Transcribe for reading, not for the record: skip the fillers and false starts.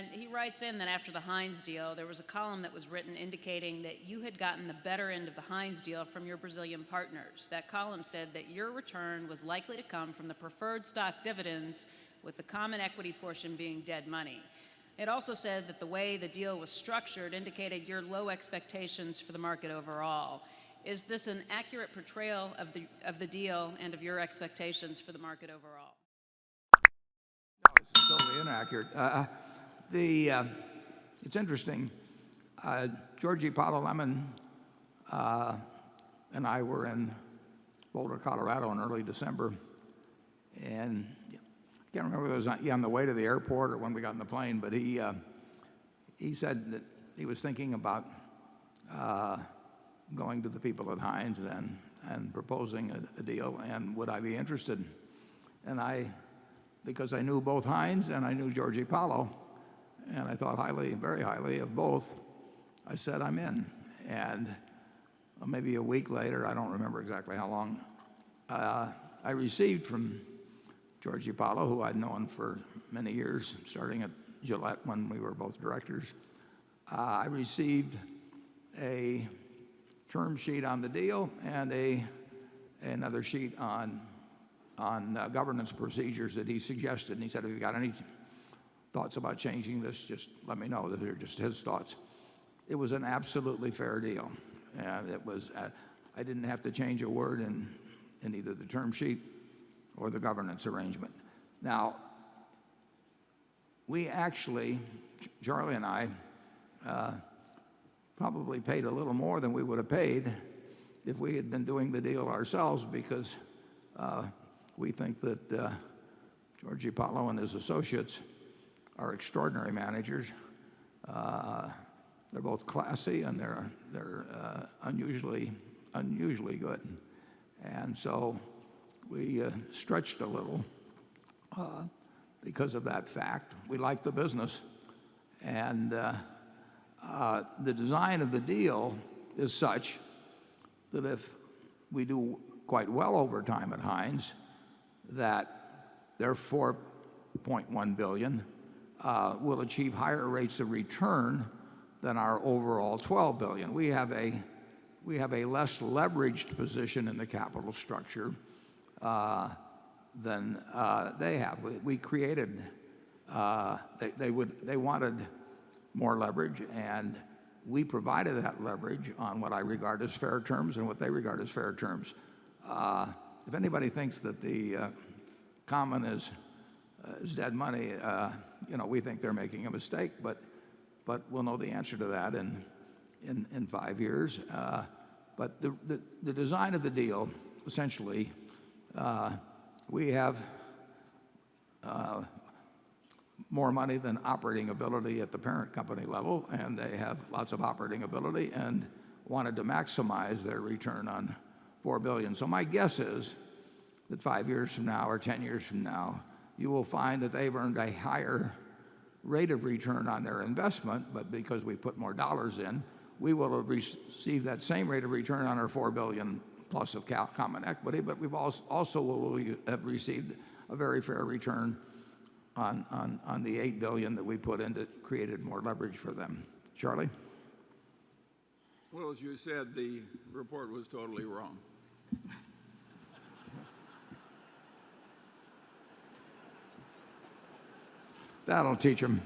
And he writes in that after the Heinz deal, there was a column that was written indicating that you had gotten the better end of the Heinz deal from your Brazilian partners. That column said that your return was likely to come from the preferred stock dividends, with the common equity portion being dead money. It also said that the way the deal was structured indicated your low expectations for the market overall. Is this an accurate portrayal of the deal and of your expectations for the market overall? No, it's totally inaccurate. It's interesting. Georgie Paulo Lemon and I were in Boulder, Colorado in early December, and I can't remember whether it was on the way to the airport or when we got in the plane, but he said that he was thinking about going to the people at Heinz and proposing a deal, and would I be interested? And because I knew both Heinz and I knew Georgie Paulo, and I thought very highly of both, I said, I'm in. And maybe a week later, I don't remember exactly how long, I received from Georgie Paulo, who I'd known for many years, starting at Gillette when we were both directors. I received a term sheet on the deal and another sheet on governance procedures that he suggested. And he said, if you've got any thoughts about changing this, just let me know. That are just his thoughts. It was an absolutely fair deal. And it was, I didn't have to change a word in either the term sheet or the governance arrangement. Now, we actually, Charlie and I, probably paid a little more than we would have paid if we had been doing the deal ourselves, because we think that Georgie Paulo and his associates are extraordinary managers. They're both classy and they're unusually good. And so we stretched a little because of that fact. We like the business, and the design of the deal is such that if we do quite well over time at Heinz, that their $4.1 billion will achieve higher rates of return than our overall $12 billion. We have a less leveraged position in the capital structure than they have. We created. They wanted more leverage, and we provided that leverage on what I regard as fair terms and what they regard as fair terms. If anybody thinks that the common is dead money, we think they're making a mistake, but we'll know the answer to that in 5 years. But the design of the deal, essentially, we have more money than operating ability at the parent company level, and they have lots of operating ability and wanted to maximize their return on $4 billion. So my guess is that 5 years from now or 10 years from now, you will find that they've earned a higher rate of return on their investment, but because we put more dollars in, we will have received that same rate of return on our $4 billion plus of common equity, but we've also will have received a very fair return on the $8 billion that we put in that created more leverage for them. Charlie? Well, as you said, the report was totally wrong. That'll teach them.